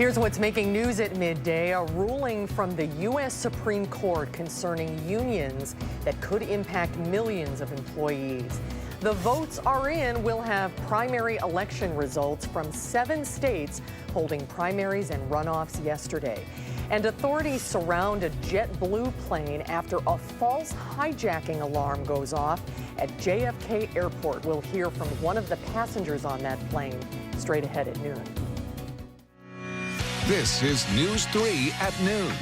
Here's what's making news at midday. A ruling from the U.S. Supreme Court concerning unions that could impact millions of employees. The votes are in. We'll have primary election results from 7 states holding primaries and runoffs yesterday. And authorities surround a JetBlue plane after a false hijacking alarm goes off at JFK Airport. We'll hear from one of the passengers on that plane straight ahead at noon. This is News 3 at noon.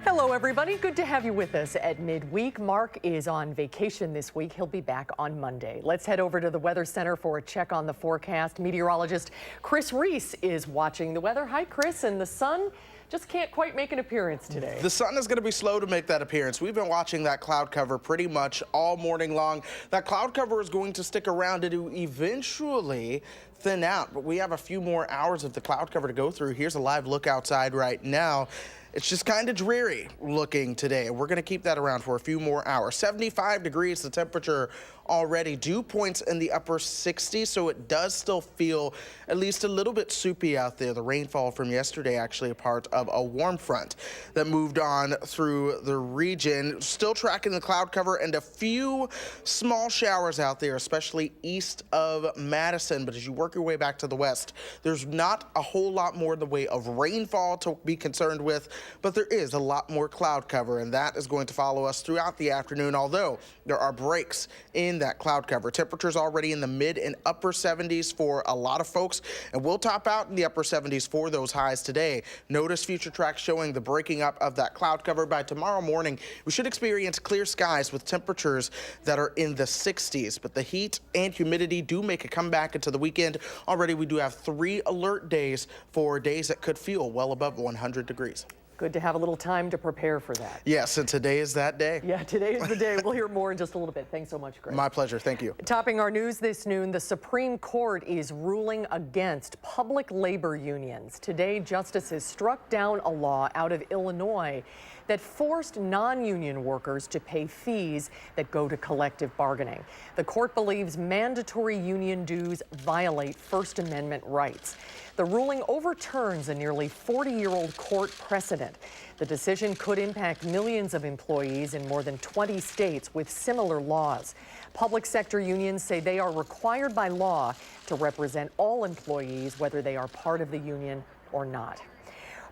Hello, everybody. Good to have you with us at midweek. Mark is on vacation this week. He'll be back on Monday. Let's head over to the Weather Center for a check on the forecast. Meteorologist Chris Reese is watching the weather. Hi, Chris. And the sun just can't quite make an appearance today. The sun is going to be slow to make that appearance. We've been watching that cloud cover pretty much all morning long. That cloud cover is going to stick around to eventually thin out, but we have a few more hours of the cloud cover to go through. Here's a live look outside right now. It's just kind of dreary looking today. We're going to keep that around for a few more hours. 75 degrees, the temperature already. Dew points in the upper 60s, so it does still feel at least a little bit soupy out there. The rainfall from yesterday actually a part of a warm front that moved on through the region. Still tracking the cloud cover and a few small showers out there, especially east of Madison. But as you work your way back to the west, there's not a whole lot more in the way of rainfall to be concerned with, but there is a lot more cloud cover, and that is going to follow us throughout the afternoon, although there are breaks in that cloud cover. Temperatures already in the mid and upper 70s for a lot of folks, and we'll top out in the upper 70s for those highs today. Notice future tracks showing the breaking up of that cloud cover. By tomorrow morning, we should experience clear skies with temperatures that are in the 60s, but the heat and humidity do make a comeback into the weekend. Already we do have 3 alert days for days that could feel well above 100 degrees. Good to have a little time to prepare for that. Yes, and today is that day. Yeah, today is the day. We'll hear more in just a little bit. Thanks so much, Greg. My pleasure. Thank you. Topping our news this noon, the Supreme Court is ruling against public labor unions. Today, justices struck down a law out of Illinois that forced non-union workers to pay fees that go to collective bargaining. The court believes mandatory union dues violate First Amendment rights. The ruling overturns a nearly 40-year-old court precedent. The decision could impact millions of employees in more than 20 states with similar laws. Public sector unions say they are required by law to represent all employees, whether they are part of the union or not.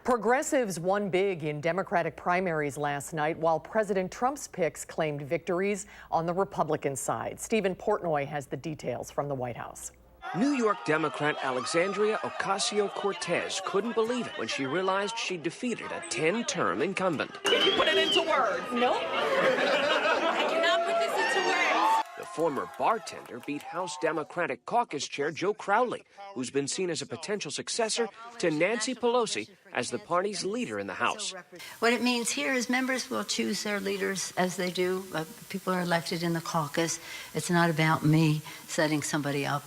Progressives won big in Democratic primaries last night, while President Trump's picks claimed victories on the Republican side. Stephen Portnoy has the details from the White House. New York Democrat Alexandria Ocasio-Cortez couldn't believe it when she realized she defeated a 10-term incumbent. Can you put it into words? No. I cannot put this into words. The former bartender beat House Democratic Caucus Chair Joe Crowley, who's been seen as a potential successor to Nancy Pelosi as the party's leader in the House. What it means here is members will choose their leaders as they do. People are elected in the caucus. It's not about me setting somebody up.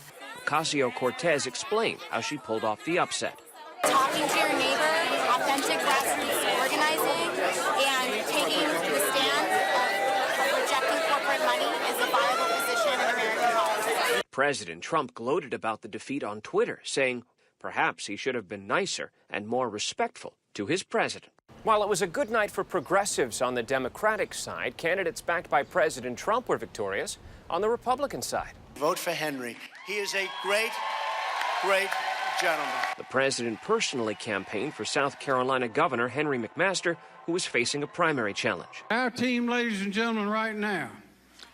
Ocasio-Cortez explained how she pulled off the upset. Talking to your neighbor, authentic grassroots organizing, and taking the stand of rejecting corporate money is a viable position in American politics. President Trump gloated about the defeat on Twitter, saying perhaps he should have been nicer and more respectful to his president. While it was a good night for progressives on the Democratic side, candidates backed by President Trump were victorious on the Republican side. Vote for Henry. He is a great, great gentleman. The president personally campaigned for South Carolina Governor Henry McMaster, who was facing a primary challenge. Our team, ladies and gentlemen, right now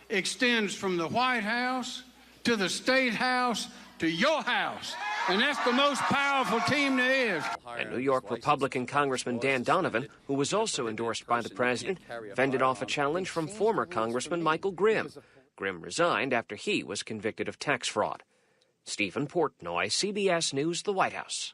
extends from the White House to the State House to your house. And that's the most powerful team there is. And New York Republican Congressman Dan Donovan, who was also endorsed by the president, fended off a challenge from former Congressman Michael Grimm. Grimm resigned after he was convicted of tax fraud. Stephen Portnoy, CBS News, the White House.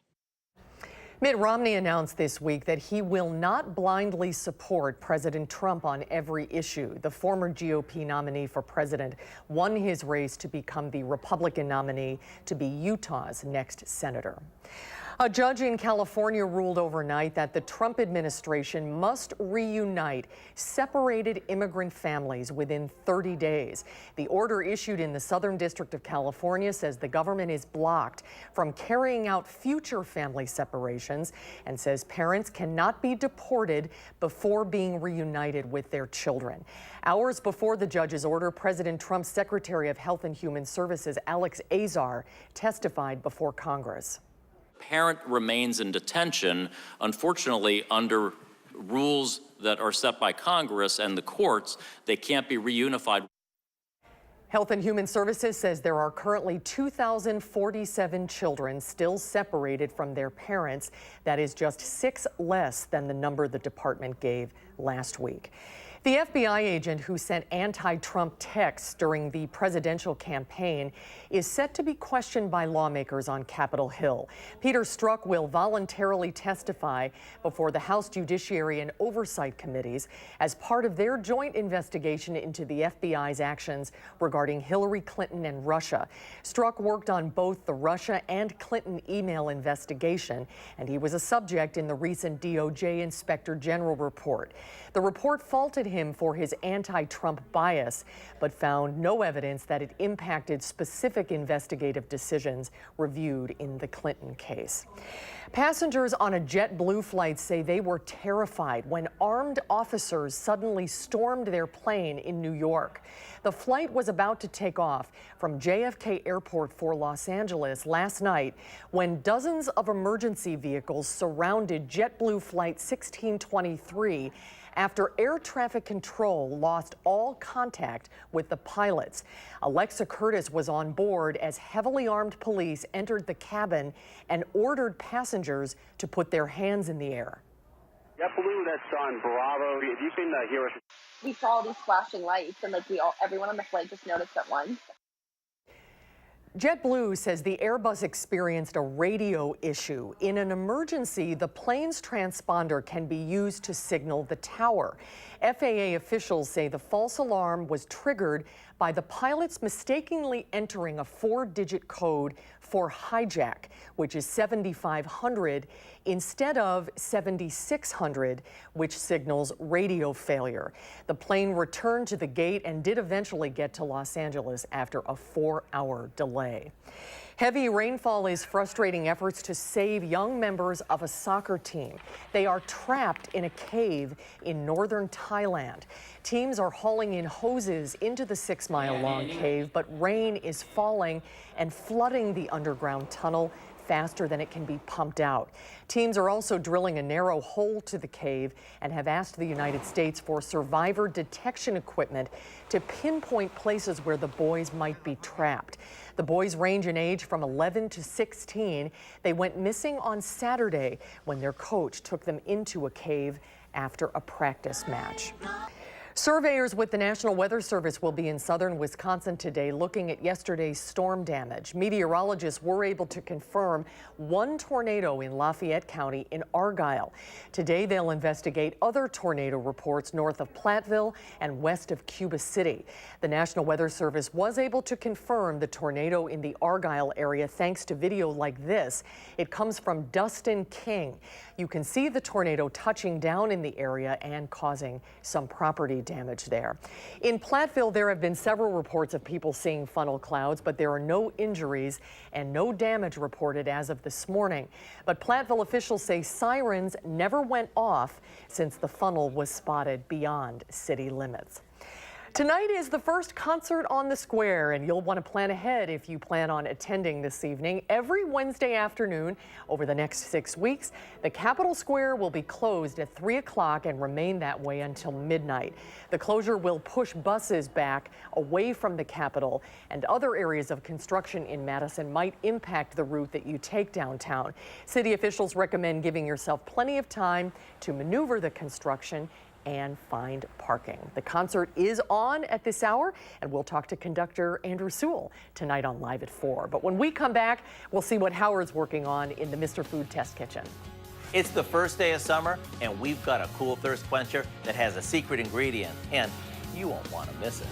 Mitt Romney announced this week that he will not blindly support President Trump on every issue. The former GOP nominee for president won his race to become the Republican nominee to be Utah's next senator. A judge in California ruled overnight that the Trump administration must reunite separated immigrant families within 30 days. The order issued in the Southern District of California says the government is blocked from carrying out future family separations and says parents cannot be deported before being reunited with their children. Hours before the judge's order, President Trump's Secretary of Health and Human Services, Alex Azar, testified before Congress. Parent remains in detention, unfortunately, under rules that are set by Congress and the courts, they can't be reunified. Health and Human Services says there are currently 2,047 children still separated from their parents. That is just 6 less than the number the department gave last week. The FBI agent who sent anti-Trump texts during the presidential campaign is set to be questioned by lawmakers on Capitol Hill. Peter Strzok will voluntarily testify before the House Judiciary and Oversight Committees as part of their joint investigation into the FBI's actions regarding Hillary Clinton and Russia. Strzok worked on both the Russia and Clinton email investigation, and he was a subject in the recent DOJ Inspector General report. The report faulted him for his anti-Trump bias, but found no evidence that it impacted specific investigative decisions reviewed in the Clinton case. Passengers on a JetBlue flight say they were terrified when armed officers suddenly stormed their plane in New York. The flight was about to take off from JFK Airport for Los Angeles last night when dozens of emergency vehicles surrounded JetBlue Flight 1623 after air traffic control lost all contact with the pilots. Alexa Curtis was on board as heavily armed police entered the cabin and ordered passengers to put their hands in the air. JetBlue, that's on Bravo. If you can hear us. We saw all these flashing lights, and everyone on the flight just noticed at once. JetBlue says the Airbus experienced a radio issue. In an emergency, the plane's transponder can be used to signal the tower. FAA officials say the false alarm was triggered by the pilots mistakenly entering a 4-digit code for hijack, which is 7,500 instead of 7,600, which signals radio failure. The plane returned to the gate and did eventually get to Los Angeles after a 4-hour delay. Heavy rainfall is frustrating efforts to save young members of a soccer team. They are trapped in a cave in northern Thailand. Teams are hauling in hoses into the 6-mile-long cave, but rain is falling and flooding the underground tunnel faster than it can be pumped out. Teams are also drilling a narrow hole to the cave and have asked the United States for survivor detection equipment to pinpoint places where the boys might be trapped. The boys range in age from 11 to 16. They went missing on Saturday when their coach took them into a cave after a practice match. Surveyors with the National Weather Service will be in southern Wisconsin today looking at yesterday's storm damage. Meteorologists were able to confirm one tornado in Lafayette County in Argyle. Today they'll investigate other tornado reports north of Platteville and west of Cuba City. The National Weather Service was able to confirm the tornado in the Argyle area thanks to video like this. It comes from Dustin King. You can see the tornado touching down in the area and causing some property damage there. In Platteville, there have been several reports of people seeing funnel clouds, but there are no injuries and no damage reported as of this morning. But Platteville officials say sirens never went off since the funnel was spotted beyond city limits. Tonight is the first concert on the square, and you'll want to plan ahead if you plan on attending this evening. Every Wednesday afternoon over the next 6 weeks, the Capitol Square will be closed at 3 o'clock and remain that way until midnight. The closure will push buses back away from the Capitol, and other areas of construction in Madison might impact the route that you take downtown. City officials recommend giving yourself plenty of time to maneuver the construction and find parking. The concert is on at this hour, and we'll talk to conductor Andrew Sewell tonight on Live at 4. But when we come back, we'll see what Howard's working on in the Mr. Food Test Kitchen. It's the first day of summer, and we've got a cool thirst quencher that has a secret ingredient, and you won't want to miss it.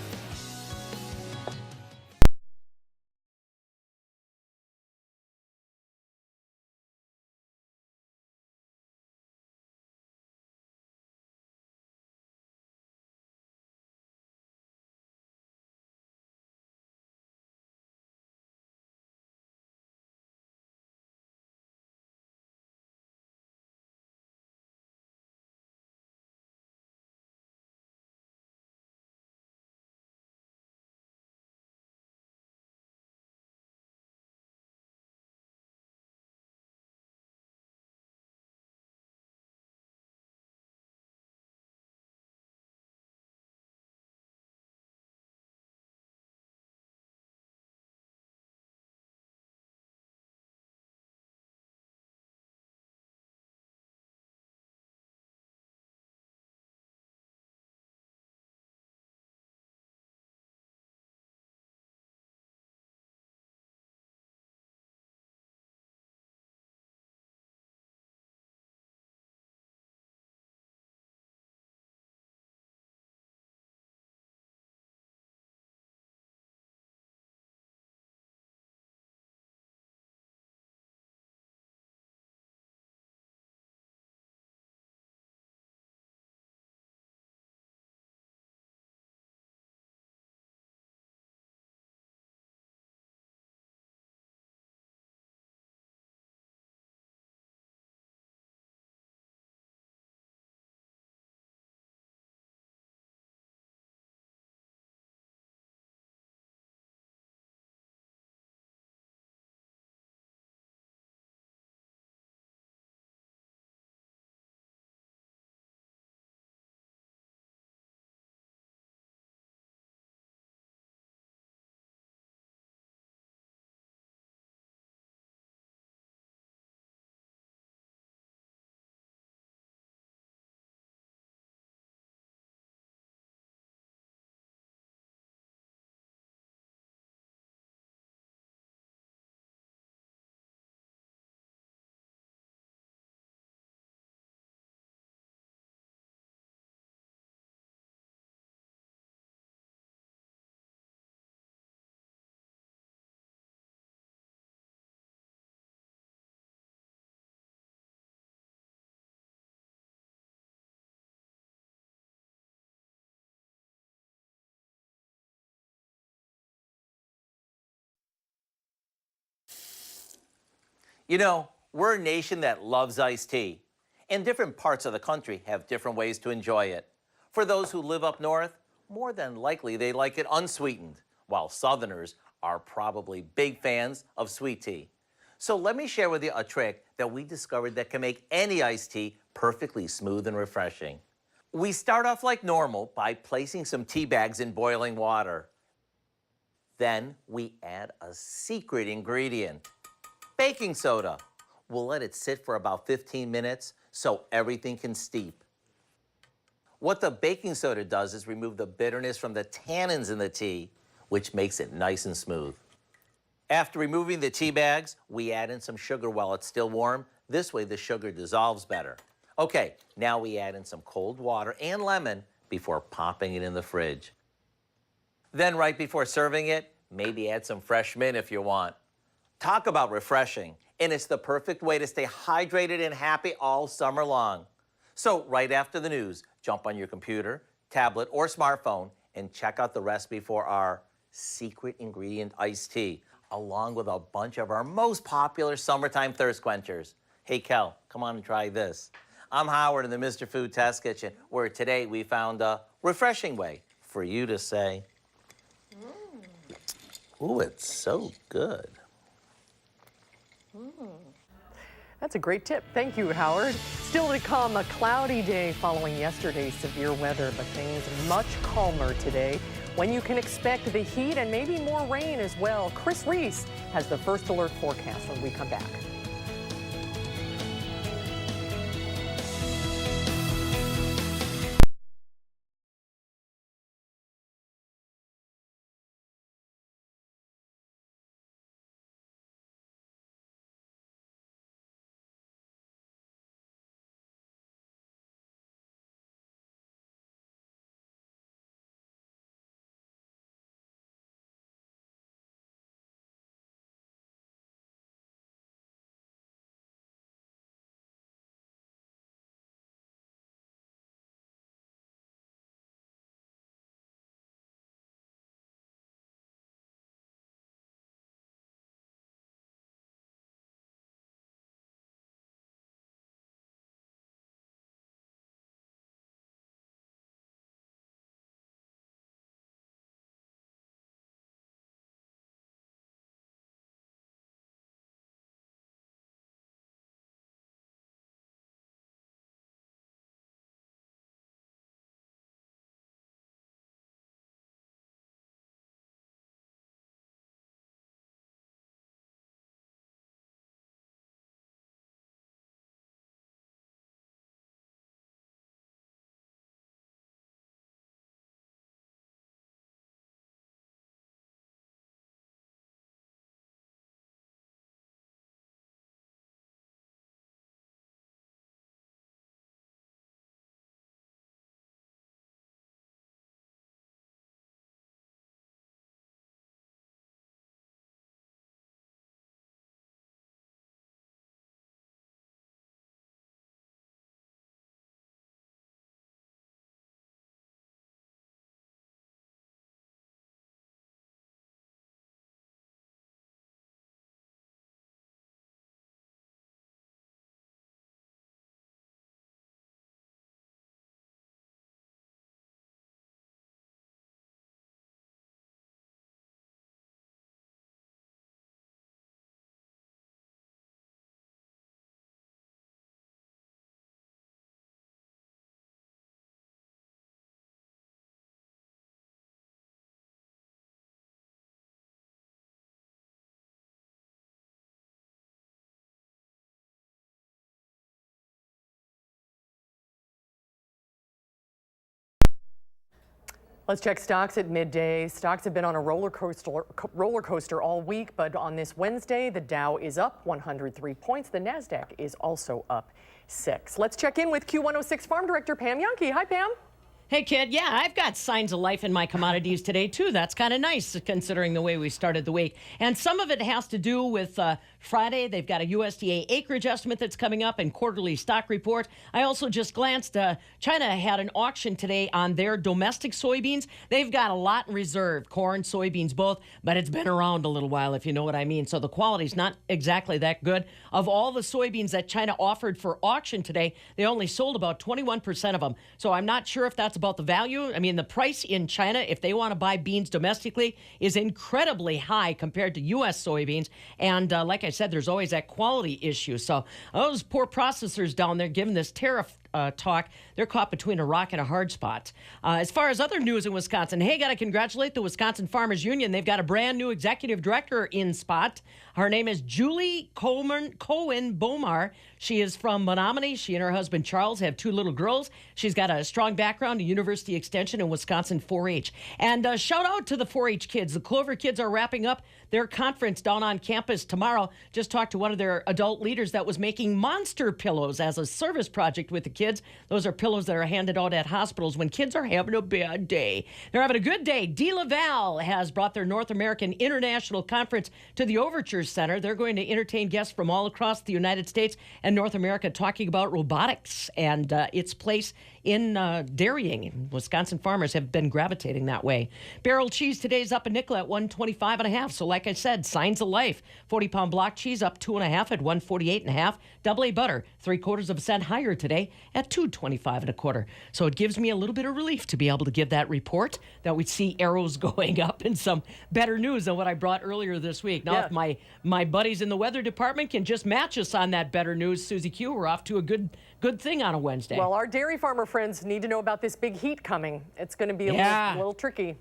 You know, we're a nation that loves iced tea, and different parts of the country have different ways to enjoy it. For those who live up north, more than likely they like it unsweetened, while Southerners are probably big fans of sweet tea. So let me share with you a trick that we discovered that can make any iced tea perfectly smooth and refreshing. We start off like normal by placing some tea bags in boiling water. Then we add a secret ingredient, baking soda. We'll let it sit for about 15 minutes so everything can steep. What the baking soda does is remove the bitterness from the tannins in the tea, which makes it nice and smooth. After removing the tea bags, we add in some sugar while it's still warm. This way the sugar dissolves better. Okay, now we add in some cold water and lemon before popping it in the fridge. Then right before serving it, maybe add some fresh mint if you want. Talk about refreshing, and it's the perfect way to stay hydrated and happy all summer long. So right after the news, jump on your computer, tablet, or smartphone and check out the recipe for our secret ingredient iced tea, along with a bunch of our most popular summertime thirst quenchers. Hey, Kel, come on and try this. I'm Howard in the Mr. Food Test Kitchen, where today we found a refreshing way for you to say, ooh, it's so good. That's a great tip. Thank you, Howard. Still to come, a cloudy day following yesterday's severe weather, but things much calmer today, when you can expect the heat and maybe more rain as well. Chris Reese has the first alert forecast when we come back. Let's check stocks at midday. Stocks have been on a roller coaster all week, but on this Wednesday, the Dow is up 103 points. The Nasdaq is also up 6. Let's check in with Q106 Farm Director Pam Yonke. Hi, Pam. Hey, kid. Yeah, I've got signs of life in my commodities today, too. That's kind of nice, considering the way we started the week. And some of it has to do with Friday. They've got a USDA acreage estimate that's coming up and quarterly stock report. I also just glanced. China had an auction today on their domestic soybeans. They've got a lot in reserve, corn, soybeans, both, but it's been around a little while, if you know what I mean. So the quality's not exactly that good. Of all the soybeans that China offered for auction today, they only sold about 21% of them. So I'm not sure if that's about the value. I mean, the price in China, if they want to buy beans domestically, is incredibly high compared to U.S. soybeans. And like I said, there's always that quality issue. So those poor processors down there giving this tariff talk, they're caught between a rock and a hard spot. As far as other news in Wisconsin, hey, got to congratulate the Wisconsin Farmers Union. They've got a brand new executive director in spot. Her name is Julie Cohen-Bomar. She is from Menominee. She and her husband Charles have 2 little girls. She's got a strong background in University Extension and Wisconsin 4-H. And shout out to the 4-H kids. The Clover kids are wrapping up their conference down on campus tomorrow. Just talked to one of their adult leaders that was making monster pillows as a service project with the kids. Those are pillows that are handed out at hospitals when kids are having a bad day. They're having a good day. De La Valle has brought their North American International Conference to the Overture Center. They're going to entertain guests from all across the United States and North America talking about robotics and its place in dairying. Wisconsin farmers have been gravitating that way. Barrel cheese today is up a nickel at $1.25.5. So like I said, signs of life. 40-pound block cheese up 2.5 at $1.48.5. Double A butter 3/4 cent higher today at $2.25 1/4. So it gives me a little bit of relief to be able to give that report that we see arrows going up and some better news than what I brought earlier this week. Now, if my buddies in the weather department can just match us on that better news, Susie Q, we're off to a good thing on a Wednesday. Well, our dairy farmer friends need to know about this big heat coming. It's going to be a little tricky.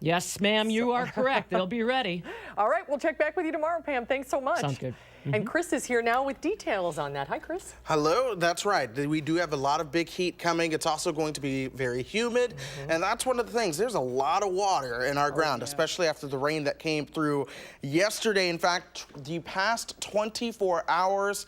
Yes, ma'am, you are correct. They'll be ready. All right, we'll check back with you tomorrow, Pam. Thanks so much. Sounds good. And Chris is here now with details on that. Hi, Chris. Hello, that's right. We do have a lot of big heat coming. It's also going to be very humid, and that's one of the things. There's a lot of water in our ground, especially after the rain that came through yesterday. In fact, the past 24 hours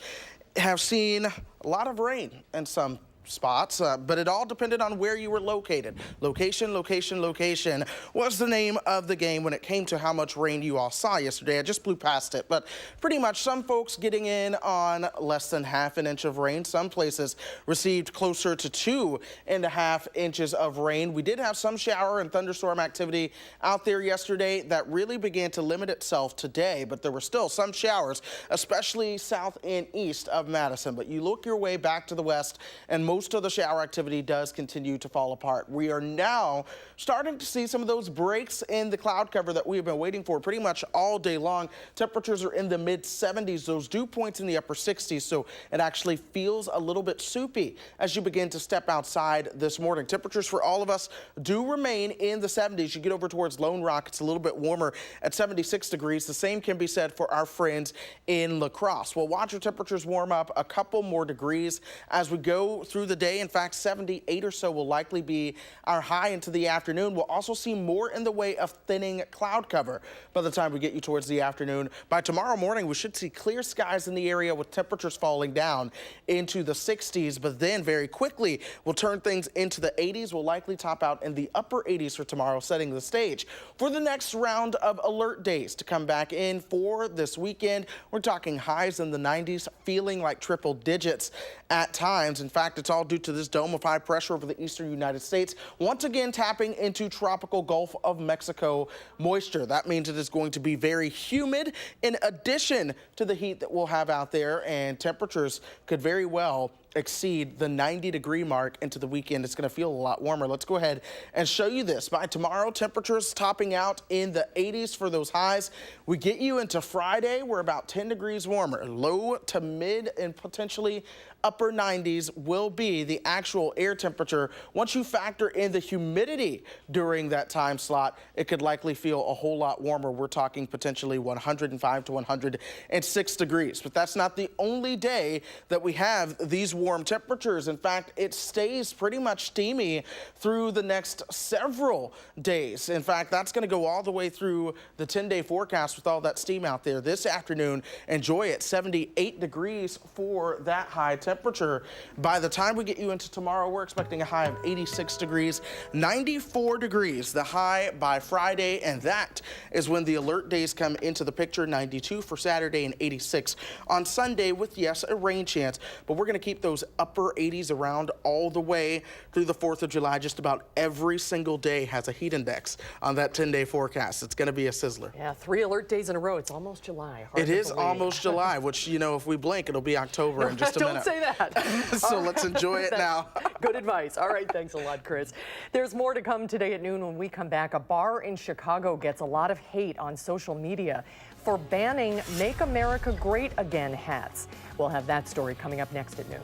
have seen a lot of rain in some spots, but it all depended on where you were located. Location, location, location was the name of the game when it came to how much rain you all saw yesterday. I just blew past it, but pretty much some folks getting in on less than ½ an inch of rain. Some places received closer to 2.5 inches of rain. We did have some shower and thunderstorm activity out there yesterday that really began to limit itself today, but there were still some showers, especially south and east of Madison. But you look your way back to the west, and most of the shower activity does continue to fall apart. We are now starting to see some of those breaks in the cloud cover that we have been waiting for pretty much all day long. Temperatures are in the mid-70s, those dew points in the upper 60s, so it actually feels a little bit soupy as you begin to step outside this morning. Temperatures for all of us do remain in the 70s. You get over towards Lone Rock, it's a little bit warmer at 76 degrees. The same can be said for our friends in La Crosse. We'll watch your temperatures warm up a couple more degrees as we go through the day. In fact, 78 or so will likely be our high into the afternoon. We'll also see more in the way of thinning cloud cover by the time we get you towards the afternoon. By tomorrow morning, we should see clear skies in the area with temperatures falling down into the 60s, but then very quickly we'll turn things into the 80s. We'll likely top out in the upper 80s for tomorrow, setting the stage for the next round of alert days to come back in for this weekend. We're talking highs in the 90s, feeling like triple digits at times. In fact, it's all due to this dome of high pressure over the eastern United States, once again tapping into tropical Gulf of Mexico moisture. That means it is going to be very humid in addition to the heat that we'll have out there, and temperatures could very well exceed the 90-degree mark into the weekend. It's going to feel a lot warmer. Let's go ahead and show you this. By tomorrow, temperatures topping out in the 80s for those highs. We get you into Friday, we're about 10 degrees warmer. Low to mid and potentially upper 90s will be the actual air temperature. Once you factor in the humidity during that time slot, it could likely feel a whole lot warmer. We're talking potentially 105 to 106 degrees. But that's not the only day that we have these warm temperatures. In fact, it stays pretty much steamy through the next several days. In fact, that's going to go all the way through the 10-day forecast with all that steam out there. This afternoon, enjoy it. 78 degrees for that high temperature. By the time we get you into tomorrow, we're expecting a high of 86 degrees, 94 degrees the high by Friday, and that is when the alert days come into the picture. 92 for Saturday and 86 on Sunday with, yes, a rain chance, but we're going to keep those upper 80s around all the way through the 4th of July. Just about every single day has a heat index on that 10-day forecast. It's going to be a sizzler. Yeah, 3 alert days in a row. It's almost July. Hard it to is believe. Almost July, which, you know, if we blink, it'll be October in just a minute. Don't say that. So let's enjoy it now. Good advice. All right, thanks a lot, Chris. There's more to come today at noon when we come back. A bar in Chicago gets a lot of hate on social media for banning Make America Great Again hats. We'll have that story coming up next at noon.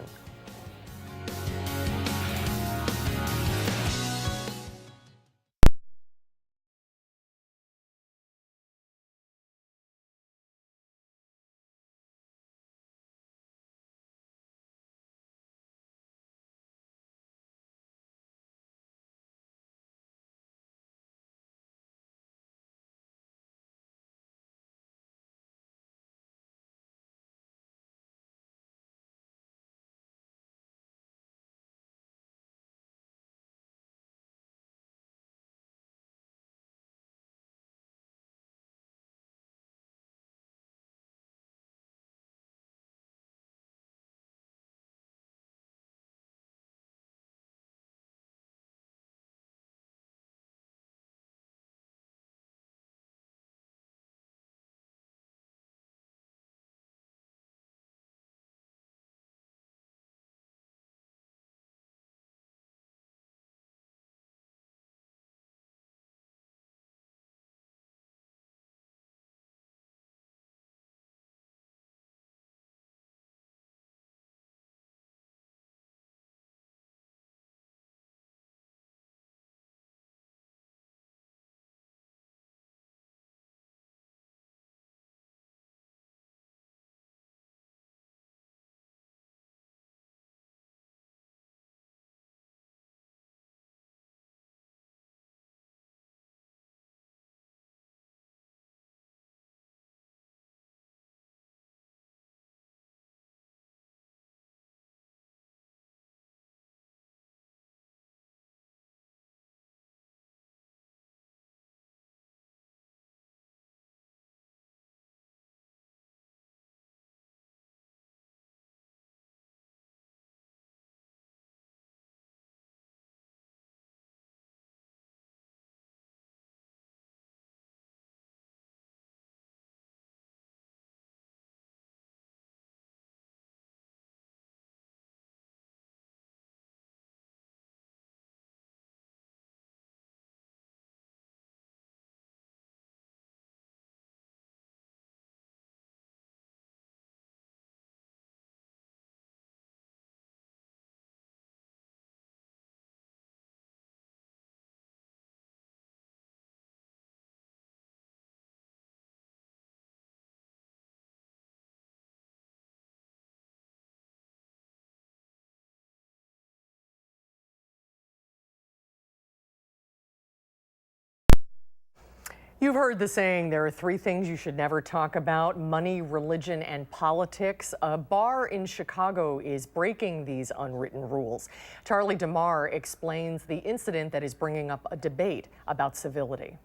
You've heard the saying, there are 3 things you should never talk about: money, religion, and politics. A bar in Chicago is breaking these unwritten rules. Charlie DeMar explains the incident that is bringing up a debate about civility.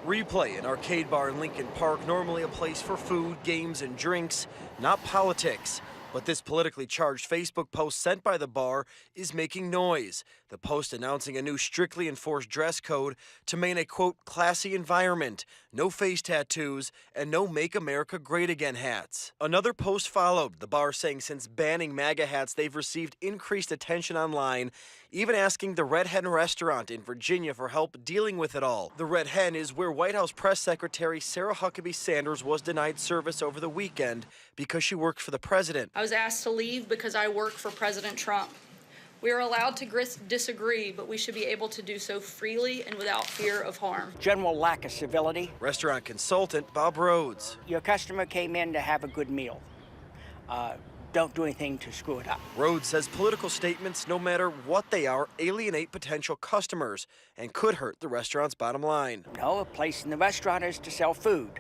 Replay, an arcade bar in Lincoln Park, normally a place for food, games, and drinks, not politics. But this politically charged Facebook post sent by the bar is making noise. The post announcing a new strictly enforced dress code to maintain a, quote, classy environment, no face tattoos, and no Make America Great Again hats. Another post followed, the bar saying since banning MAGA hats, they've received increased attention online, even asking the Red Hen restaurant in Virginia for help dealing with it all. The Red Hen is where White House Press Secretary Sarah Huckabee Sanders was denied service over the weekend because she worked for the president. I was asked to leave because I work for President Trump. We are allowed to disagree, but we should be able to do so freely and without fear of harm. General lack of civility. Restaurant consultant Bob Rhodes. Your customer came in to have a good meal. don't do anything to screw it up. Rhodes says political statements, no matter what they are, alienate potential customers and could hurt the restaurant's bottom line. No, a place in the restaurant is to sell food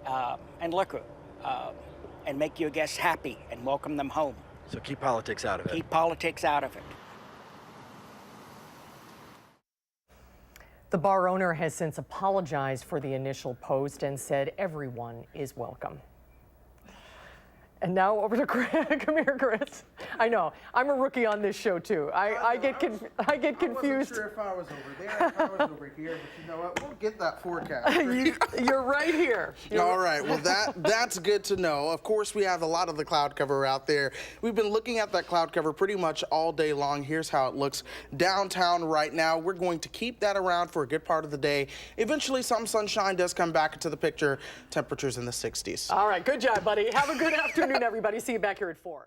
and liquor and make your guests happy and welcome them home. So keep politics out of it. Keep politics out of it. The bar owner has since apologized for the initial post and said everyone is welcome. And now over to Chris. Come here, Chris. I know, I'm a rookie on this show too. I get confused. I wasn't sure if I was over there, if I was over here, but you know what? We'll get that forecast. You're right here. All right, well that's good to know. Of course, we have a lot of the cloud cover out there. We've been looking at that cloud cover pretty much all day long. Here's how it looks downtown right now. We're going to keep that around for a good part of the day. Eventually, some sunshine does come back into the picture. Temperatures in the 60s. All right, good job, buddy. Have a good afternoon, everybody. See you back here at 4.